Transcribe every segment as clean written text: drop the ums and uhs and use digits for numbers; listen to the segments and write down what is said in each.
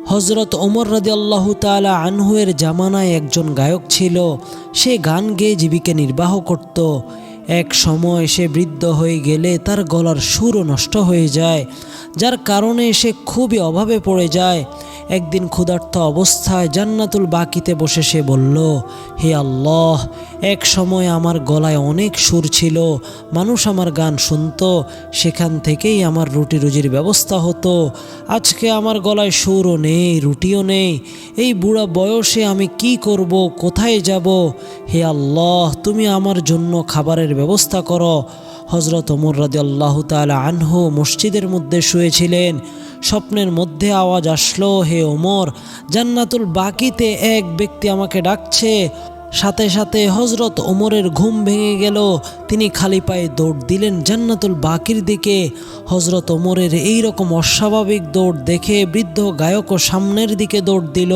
হযরত ওমর রাদিয়াল্লাহু তাআলা আনহু-এর জামানায় একজন গায়ক ছিল। সে গান গেয়ে জীবিকা নির্বাহ করত। এক সময় সে বৃদ্ধ হয়ে গেলে তার গলার সুরও নষ্ট হয়ে যায়, যার কারণে সে খুবই অভাবে পড়ে যায়। একদিন ক্ষুধার্ত অবস্থায় জান্নাতুল বাকিতে বসে সে বলল, হে আল্লাহ, এক সময় আমার গলায় অনেক সুর ছিল, মানুষ আমার গান শুনতো, সেখান থেকেই আমার রুটি রুজির ব্যবস্থা হতো। আজকে আমার গলায় সুরও নেই, রুটিও নেই। এই বুড়া বয়সে আমি কি করব, কোথায় যাব? হে আল্লাহ, তুমি আমার জন্য খাবারের ব্যবস্থা করো। হযরত ওমর রাদিয়াল্লাহু তাআলা আনহু মসজিদের মধ্যে শুয়েছিলেন। স্বপ্নের মধ্যে আওয়াজ আসলো, হে ওমর, জান্নাতুল বাকিতে এক ব্যক্তি আমাকে ডাকছে। সাথে সাথে হযরত ওমরের ঘুম ভেঙে গেল। তিনি খালি পায়ে দৌড় দিলেন জান্নাতুল বাকির দিকে। হযরত ওমরের এই রকম অস্বাভাবিক দৌড় দেখে বৃদ্ধ গায়কও সামনের দিকে দৌড় দিল।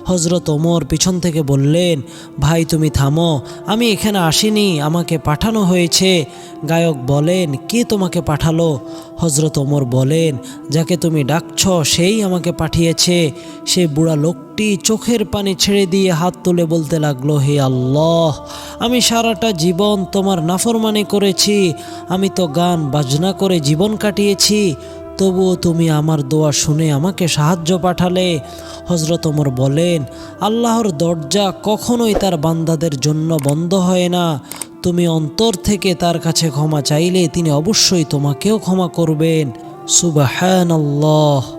হযরত ওমর পিছন থেকে বললেন, ভাই তুমি থামো, আমি এখানে আসিনি, আমাকে পাঠানো হয়েছে। গায়ক বলেন, কে তোমাকে পাঠালো? হযরত ওমর বলেন, যাকে তুমি ডাকছ সেই আমাকে পাঠিয়েছে। সে বুড়া লোকটি চোখের পানি ছেড়ে দিয়ে হাত তুলে বলতে লাগলো, হে আল্লাহ, আমি সারাটা জীবন তোমার নাফরমানি করেছি, আমি তো গান বাজনা করে জীবন কাটিয়েছি, তবুও তুমি আমার দোয়া শুনে আমাকে সাহায্য পাঠালে। হযরত ওমর বলেন, আল্লাহর দরজা কখনোই তার বান্দাদের জন্য বন্ধ হয় না। তুমি অন্তর থেকে তার কাছে ক্ষমা চাইলে তিনি অবশ্যই তোমাকেও ক্ষমা করবেন। সুবহানাল্লাহ।